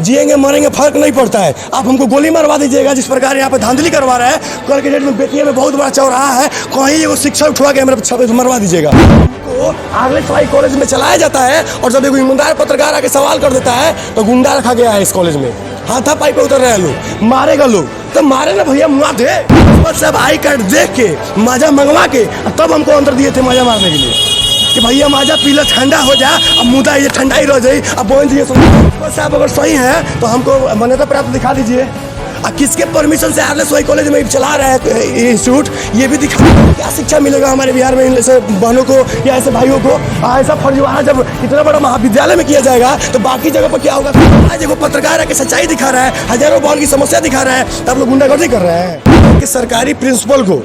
जिएंगे मरेंगे फर्क नहीं पड़ता है। आप हमको गोली मरवा दीजिएगा, जिस प्रकार यहाँ पे धांधली करवा रहा है। कल के डेट में बेतिया में बहुत बड़ा चौराहा है, कहीं वो शिक्षा उठवा के मेरे मरवा दीजिएगा। तो आरएसवाई कॉलेज में चलाया जाता है और जब एक ईमानदार पत्रकार आके सवाल कर देता है तो गुंडा रखा गया है इस कॉलेज में। हाथापाई पे उतर रहे हैं लोग, मारेगा लोग तो मारे ना भैया, मुआ दे। बस सब आई कार्ड देख के माजा मंगवा के तब हमको अंदर दिए थे माजा मारने के लिए कि भैया माजा पीला ठंडा हो जा, अब मुदा ये ठंडा ही रह जाए। अब बोल दिए बस आप अगर सही है तो हमको मान्यता प्राप्त दिखा दीजिए। किसके परमिशन से आरएसवाई कॉलेज में चला रहा है इंस्टीट्यूट, ये भी दिखा। क्या शिक्षा मिलेगा हमारे बिहार में ऐसे बहनों को या ऐसे भाइयों को? ऐसा फर्जीवाड़ा जब इतना बड़ा महाविद्यालय में किया जाएगा तो बाकी जगह पर क्या होगा? आज वो पत्रकार है कि सच्चाई दिखा रहा है, हजारों बहन की समस्या दिखा रहा है, तो आप लोग गुंडागर्दी कर रहे हैं। कि सरकारी प्रिंसिपल को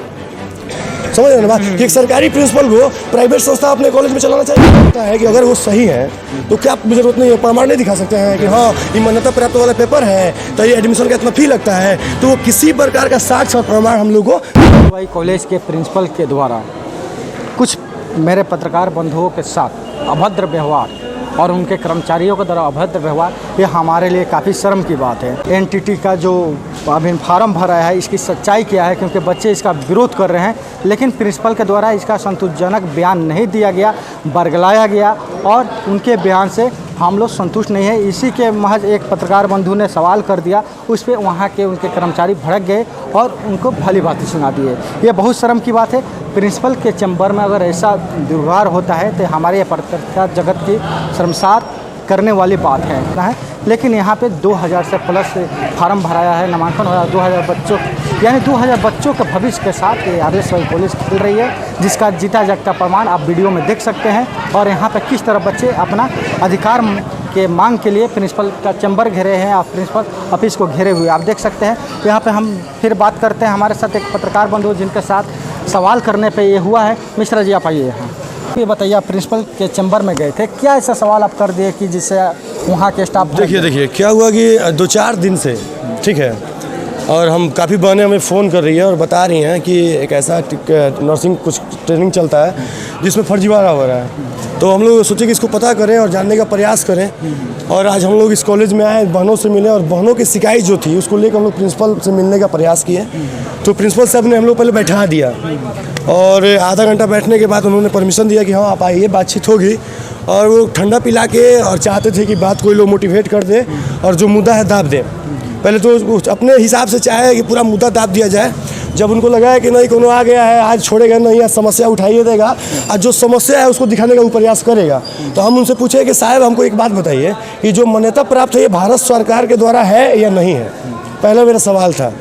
समझ रहे ना बात, कि एक सरकारी प्रिंसिपल को प्राइवेट संस्था अपने कॉलेज में चलाना चाहिए है कि अगर वो सही है तो क्या जरूरत नहीं है, प्रमाण नहीं दिखा सकते हैं कि हाँ ये मान्यता प्राप्त वाला पेपर है तो ये एडमिशन का इतना फी लगता है, तो वो किसी प्रकार का साक्ष्य और प्रमाण हम लोग को कॉलेज के प्रिंसिपल के द्वारा कुछ मेरे पत्रकार बंधुओं के साथ अभद्र व्यवहार और उनके कर्मचारियों के द्वारा अभद्र व्यवहार, ये हमारे लिए काफ़ी शर्म की बात है। एनटीटी का जो अभी फार्म भरा है इसकी सच्चाई क्या है, क्योंकि बच्चे इसका विरोध कर रहे हैं लेकिन प्रिंसिपल के द्वारा इसका संतोषजनक बयान नहीं दिया गया, बरगलाया गया और उनके बयान से हम लोग संतुष्ट नहीं है। इसी के महज एक पत्रकार बंधु ने सवाल कर दिया, उस पर वहाँ के उनके कर्मचारी भड़क गए और उनको भली भांति सुना दिए। ये बहुत शर्म की बात है। प्रिंसिपल के चैम्बर में अगर ऐसा दुर्व्यवहार होता है तो हमारे पत्रकार जगत की शर्मसार करने वाली बात है। लेकिन यहाँ पे 2000 से प्लस फार्म भराया है, नामांकन हो रहा है 2000 बच्चों, यानी 2000 बच्चों के भविष्य के साथ ये आरएसवाई कॉलेज खेल रही है, जिसका जीता जागता प्रमाण आप वीडियो में देख सकते हैं। और यहाँ पे किस तरह बच्चे अपना अधिकार के मांग के लिए प्रिंसिपल का चैम्बर घेरे हैं, आप प्रिंसिपल ऑफिस को घेरे हुए आप देख सकते हैं। यहाँ पे हम फिर बात करते हैं, हमारे साथ एक पत्रकार बंधु जिनके साथ सवाल करने पे ये हुआ है। मिश्रा जी आप आइए यहाँ। ये बताइए, आप प्रिंसिपल के चैम्बर में गए थे, क्या ऐसा सवाल आप कर दिए कि जिससे वहाँ के स्टाफ? देखिए क्या हुआ कि 2-4 दिन से ठीक है, और हम काफ़ी बहनें हमें फ़ोन कर रही है और बता रही हैं कि एक ऐसा नर्सिंग कुछ ट्रेनिंग चलता है जिसमें फर्जीवाड़ा हो रहा है। तो हम लोग सोचे कि इसको पता करें और जानने का प्रयास करें, और आज हम लोग इस कॉलेज में आए, बहनों से मिले और बहनों की शिकायत जो थी उसको लेकर हम लोग प्रिंसिपल से मिलने का प्रयास किए। तो प्रिंसिपल साहब ने हम लोग पहले बैठा दिया और आधा घंटा बैठने के बाद उन्होंने परमिशन दिया कि हाँ आप आइए, बातचीत होगी। और वो ठंडा पिला के और चाहते थे कि बात कोई लोग मोटिवेट कर दे और जो मुद्दा है दाब दे। पहले तो अपने हिसाब से चाहे कि पूरा मुद्दा दाब दिया जाए। जब उनको लगा है कि नहीं कोनो आ गया है, आज छोड़ेगा नहीं, आज समस्या उठाइए देगा और जो समस्या है उसको दिखाने का वो प्रयास करेगा। तो हम उनसे पूछे कि साहब हमको एक बात बताइए कि जो मान्यता प्राप्त है ये भारत सरकार के द्वारा है या नहीं है, पहला मेरा सवाल था।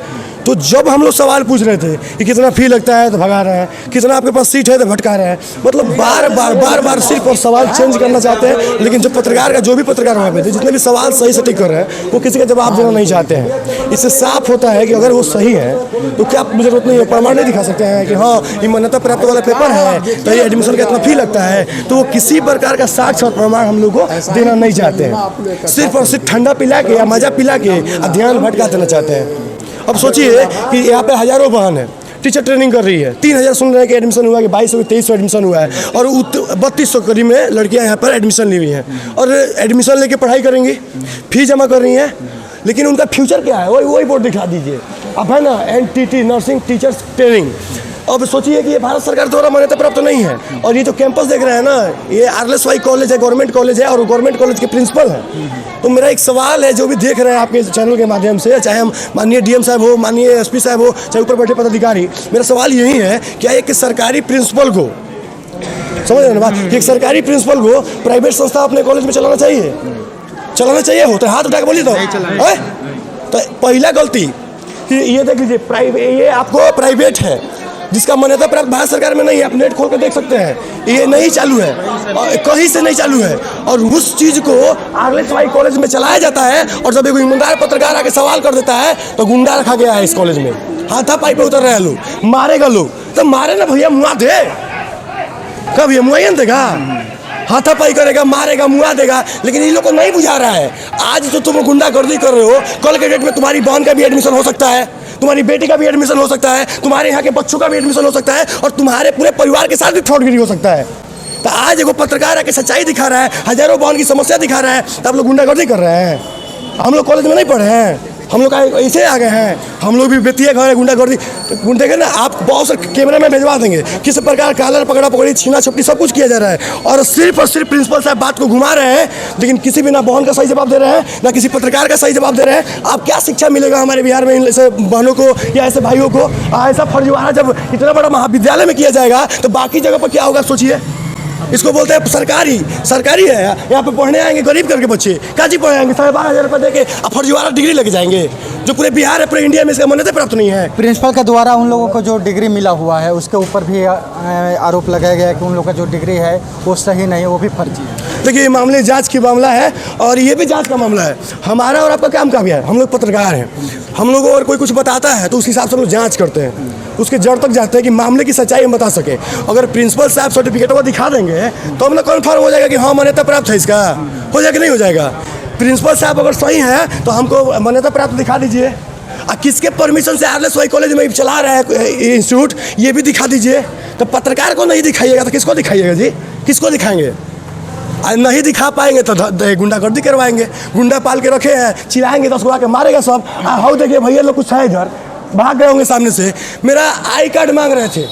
तो जब हम लोग सवाल पूछ रहे थे कि कितना फ़ी लगता है तो भगा रहे हैं, कितना आपके पास सीट है तो भटका रहे हैं, मतलब बार बार सिर्फ और सवाल चेंज करना चाहते हैं। लेकिन जो पत्रकार का जो भी पत्रकार वहाँ पे थे, जितने भी सवाल सही सटीक कर रहे हैं, वो किसी का जवाब देना नहीं चाहते हैं। इससे साफ होता है कि अगर वो सही है तो क्या जरूरत नहीं है, प्रमाण नहीं दिखा सकते हैं कि हाँ ये मान्यता प्राप्त वाला पेपर है तो ये एडमिशन का इतना फी लगता है, तो वो किसी प्रकार का साक्ष्य और प्रमाण हम लोग को देना नहीं चाहते हैं। सिर्फ और सिर्फ ठंडा पिला के या मजा पिला के ध्यान भटका देना चाहते हैं। अब सोचिए कि यहाँ पे हजारों बहन है, टीचर ट्रेनिंग कर रही है, 3000 सुन रहे हैं कि एडमिशन हुआ है, कि 2200 2300 एडमिशन हुआ है, और 3200 करीब में लड़कियाँ यहाँ पर एडमिशन ली हुई हैं और एडमिशन लेके पढ़ाई करेंगी, फी जमा कर रही हैं। लेकिन उनका फ्यूचर क्या है वही बोर्ड दिखा दीजिए। अब है ना एनटीटी नर्सिंग टीचर्स ट्रेनिंग, अब सोचिए कि ये भारत सरकार द्वारा मान्यता प्राप्त तो नहीं है। और ये जो कैंपस देख रहे हैं ना, ये आरएसवाई कॉलेज है, गवर्नमेंट कॉलेज है और गवर्नमेंट कॉलेज के प्रिंसिपल हैं। तो मेरा एक सवाल है, जो भी देख रहे हैं आपके चैनल के माध्यम से, चाहे हम माननीय डीएम साहब हो, माननीय एसपी साहब हो, चाहे ऊपर बैठे पदाधिकारी, मेरा सवाल यही है क्या एक सरकारी प्रिंसिपल को, समझ रहे ना बात, कि एक सरकारी प्रिंसिपल को प्राइवेट संस्था अपने कॉलेज में चलाना चाहिए होता है? हाथ उठा के बोलिए तो पहला गलती कि ये देख लीजिए, ये आपको प्राइवेट है जिसका मान्यता प्राप्त भारत सरकार में नहीं है। आप नेट खोल कर देख सकते हैं, ये नहीं चालू है, कहीं से नहीं चालू है। और उस चीज़ को आरएसवाई कॉलेज में चलाया जाता है और जब एक ईमानदार पत्रकार आके सवाल कर देता है तो गुंडा रखा गया है इस कॉलेज में। हाथापाई पे उतर रहे हैं लोग, मारेगा लोग तो मारे ना भैया, मुआ दे। कब ये मुआयन देगा? हाथापाई करेगा, मारेगा, मुआ देगा। लेकिन इन लोग को नहीं बुझा रहा है। आज तो तुम गुंडागर्दी कर रहे हो, कल के डेट में तुम्हारी बहन का भी एडमिशन हो सकता है, तुम्हारी बेटी का भी एडमिशन हो सकता है, तुम्हारे यहाँ के बच्चों का भी एडमिशन हो सकता है और तुम्हारे पूरे परिवार के साथ भी फ्रॉडगिरी हो सकता है। तो आज एगो पत्रकार है कि सच्चाई दिखा रहा है, हजारों बहन की समस्या दिखा रहा है, तो आप लोग गुंडागर्दी कर रहे हैं। हम लोग कॉलेज में नहीं पढ़े हैं, हम लोग ऐसे आ गए हैं। हम लोग भी बेतिया घर है, गुंडागर्दी गुंडे के ना आप बहुत से कैमरे में भेजवा देंगे। किस प्रकार कालर पकड़ा पकड़ी, छीना छपटी सब कुछ किया जा रहा है और सिर्फ प्रिंसिपल साहब बात को घुमा रहे हैं, लेकिन किसी भी ना बहन का सही जवाब दे रहे हैं, ना किसी पत्रकार का सही जवाब दे रहे हैं। आप क्या शिक्षा मिलेगा हमारे बिहार में ऐसे बहनों को या ऐसे भाइयों को? ऐसा फर्जीवाड़ा जब इतना बड़ा महाविद्यालय में किया जाएगा तो बाकी जगह पर क्या होगा सोचिए। इसको बोलते हैं सरकारी है। यहाँ पे पढ़ने आएंगे गरीब करके बच्चे, काजी पढ़े आएंगे 12,500 रुपये दे के फर्जीवाड़ा डिग्री लेके जाएंगे, जो पूरे बिहार है, पूरे इंडिया में इसका मान्यता प्राप्त नहीं है। प्रिंसिपल के द्वारा उन लोगों को जो डिग्री मिला हुआ है उसके ऊपर भी आरोप लगाया गया है कि उन लोगों का जो डिग्री है वो सही नहीं है, वो भी फर्जी है। देखिए, ये मामले जांच की मामला है और ये भी जांच का मामला है। हमारा और आपका काम क्या है? हम लोग पत्रकार हैं। हम लोग अगर कोई कुछ बताता है तो उस हिसाब से हम लोग जाँच करते हैं, उसके जड़ तक जाते हैं कि मामले की सच्चाई हम बता सकें। अगर प्रिंसिपल साहब सर्टिफिकेट वो दिखा देंगे तो हम लोग कन्फर्म हो जाएगा कि हाँ मान्यता प्राप्त है, इसका हो जाएगा नहीं हो जाएगा। प्रिंसिपल साहब अगर सही हैं तो हमको मान्यता प्राप्त दिखा दीजिए। किसके परमिशन से आरएलएस वाई कॉलेज में चला रहा है इंस्टीट्यूट, ये भी दिखा दीजिए। तो पत्रकार को नहीं दिखाइएगा तो किसको दिखाइएगा जी? किसको दिखाएंगे? नहीं दिखा पाएंगे तो गुंडागर्दी करवाएंगे। गुंडा पाल के रखे हैं, चिल्लाएंगे 10 को आके मारेगा सब। हाँ देखिए भैया लोग कुछ है इधर, भाग गए होंगे सामने से। मेरा आई कार्ड मांग रहे थे,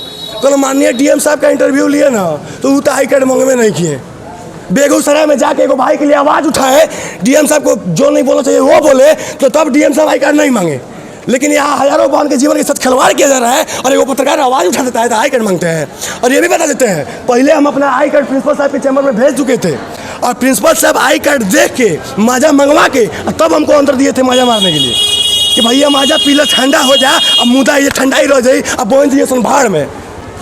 कल माननीय डीएम साहब का इंटरव्यू लिए ना तो वो तो आई कार्ड मांगवे नहीं किए। बेगूसराय में जाके एगो भाई के लिए आवाज़ उठाए, डीएम साहब को जो नहीं बोलना चाहिए वो बोले, तो तब डीएम साहब आई कार्ड नहीं मांगे। लेकिन यहाँ हजारों बहन के जीवन के साथ खिलवाड़ किया जा रहा है और एगो पत्रकार आवाज़ उठा देता है तो आई कार्ड मांगते हैं। और ये भी बता देते हैं, पहले हम अपना आई कार्ड प्रिंसिपल साहब के चैम्बर में भेज चुके थे और प्रिंसिपल साहब आई कार्ड देख के माजा मंगवा के तब हमको अंदर दिए थे माजा मारने के लिए कि भैया माजा पीला ठंडा हो जा, अब मुदा ये ठंडा ही रह जाए, अब बहन जाइए सुन भाड़ में।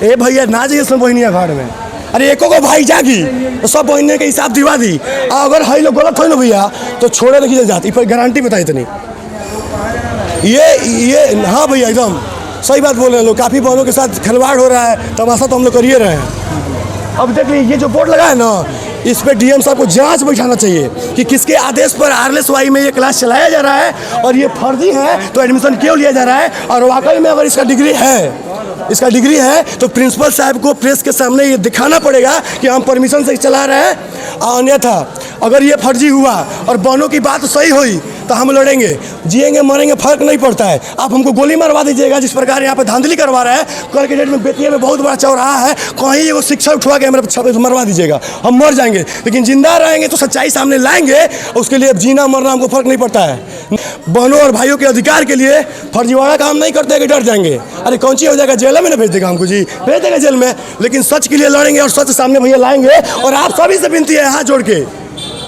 ए भैया ना जाइए सुन बहनिया भाड़ में। अरे एको को भाई जागी तो सब बहने के हिसाब दिवा दी। अगर है लोग गलत हो ना भैया तो छोड़े नहीं जाती, पर गारंटी बताई इतनी। ये हाँ भैया एकदम सही बात बोल रहे हैं लोग। काफ़ी बहनों के साथ खिलवाड़ हो रहा है, तमाशा तो हम लोग कर ही रहे हैं। अब देख लीजिए, ये जो बोर्ड लगा है ना, इस पर डीएम साहब को जांच बैठाना चाहिए कि किसके आदेश पर आरएलएस वाई में ये क्लास चलाया जा रहा है और ये फर्जी है तो एडमिशन क्यों लिया जा रहा है। और वाकई में अगर इसका डिग्री है तो प्रिंसिपल साहब को प्रेस के सामने ये दिखाना पड़ेगा कि हम परमिशन से चला रहे हैं। अन्यथा अगर ये फर्जी हुआ और बहनों की बात सही हुई तो हम लड़ेंगे, जिएंगे मरेंगे फर्क नहीं पड़ता है। आप हमको गोली मरवा दीजिएगा जिस प्रकार यहाँ पे धांधली करवा रहा है। कल के डेट में बेतिया में बहुत बड़ा चौराहा है, कहीं वो शिक्षा उठवा के हमारे मरवा दीजिएगा, हम मर जाएंगे। लेकिन जिंदा रहेंगे तो सच्चाई सामने लाएंगे, उसके लिए जीना मरना हमको फर्क नहीं पड़ता है। बहनों और भाइयों के अधिकार के लिए फर्जीवाड़ा काम नहीं करते कि डर जाएंगे। अरे कौन सी हो जाएगा, जेल में ना भेज देगा हमको जी, भेज देगा जेल में। लेकिन सच के लिए लड़ेंगे और सच सामने भैया लाएंगे। और आप सभी से विनती है हाथ जोड़ के,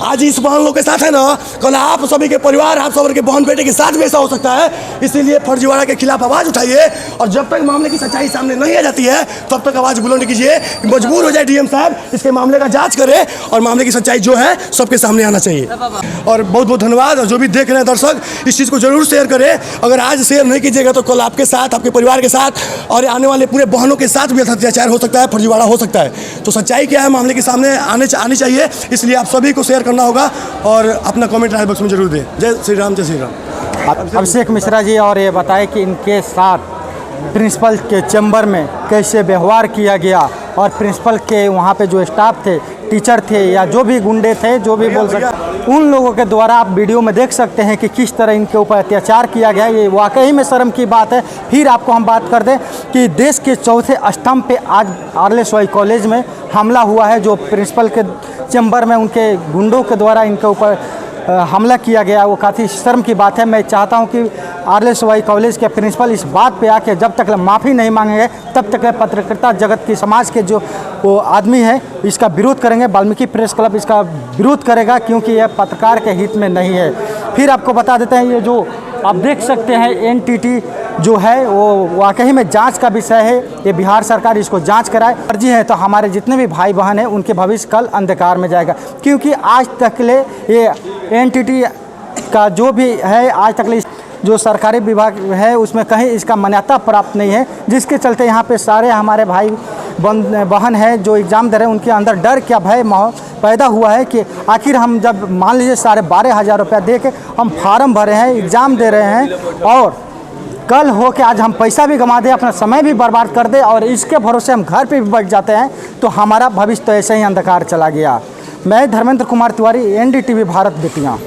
आज इस बहन लोग के साथ है ना, कल आप सभी के परिवार, आप सभी के बहन बेटे के साथ भी ऐसा हो सकता है। इसीलिए फर्जीवाड़ा के खिलाफ आवाज़ उठाइए और जब तक मामले की सच्चाई सामने नहीं आ जाती है तब तक आवाज़ बुलंद कीजिए। मजबूर हो जाए डीएम साहब, इसके मामले का जांच करें और मामले की सच्चाई जो है सबके सामने आना चाहिए। और बहुत बहुत धन्यवाद। और जो भी देख रहे हैं दर्शक, इस चीज़ को जरूर शेयर करें। अगर आज शेयर नहीं कीजिएगा तो कल आपके साथ, आपके परिवार के साथ और आने वाले पूरे बहनों के साथ भी अत्याचार हो सकता है, फर्जीवाड़ा हो सकता है। तो सच्चाई क्या है मामले के सामने आनी चाहिए। इसलिए आप सभी को शेयर करना होगा और अपना कमेंट राय बॉक्स में जरूर दें। जय श्री राम, जय श्री राम। अभिषेक मिश्रा जी, और ये बताएं कि इनके साथ प्रिंसिपल के चैम्बर में कैसे व्यवहार किया गया और प्रिंसिपल के वहाँ पे जो स्टाफ थे, टीचर थे या जो भी गुंडे थे, जो भी बोल सकते, उन लोगों के द्वारा आप वीडियो में देख सकते हैं कि किस तरह इनके ऊपर अत्याचार किया गया। ये वाकई में शर्म की बात है। फिर आपको हम बात कर दें कि देश के चौथे स्तंभ पे आज आरएलएस वाई कॉलेज में हमला हुआ है, जो प्रिंसिपल के चैम्बर में उनके गुंडों के द्वारा इनके ऊपर हमला किया गया। वो काफ़ी शर्म की बात है। मैं चाहता हूं कि आरएलएस वाई कॉलेज के प्रिंसिपल इस बात पे आके जब तक माफ़ी नहीं मांगेंगे तब तक पत्रकारिता जगत की, समाज के जो वो आदमी है इसका विरोध करेंगे। वाल्मीकि प्रेस क्लब इसका विरोध करेगा क्योंकि यह पत्रकार के हित में नहीं है। फिर आपको बता देते हैं, ये जो आप देख सकते हैं एनटीटी जो है वो वाकई में जांच का विषय है। ये बिहार सरकार इसको जांच कराए। फर्जी है तो हमारे जितने भी भाई बहन हैं उनके भविष्य कल अंधकार में जाएगा। क्योंकि आज तक ले ये एनटीटी का जो भी है, आज तक ले जो सरकारी विभाग है उसमें कहीं इसका मान्यता प्राप्त नहीं है, जिसके चलते यहाँ पे सारे हमारे भाई बहन हैं जो एग्ज़ाम दे रहे हैं, उनके अंदर डर क्या भय माहौल पैदा हुआ है कि आखिर हम जब मान लीजिए 12,500 रुपया दे के हम फार्म भरे हैं, एग्ज़ाम दे रहे हैं और कल हो के आज हम पैसा भी गंवा दें, अपना समय भी बर्बाद कर दें और इसके भरोसे हम घर पे भी बैठ जाते हैं तो हमारा भविष्य तो ऐसे ही अंधकार चला गया। मैं धर्मेंद्र कुमार तिवारी, NDTV भारत बेटियाँ।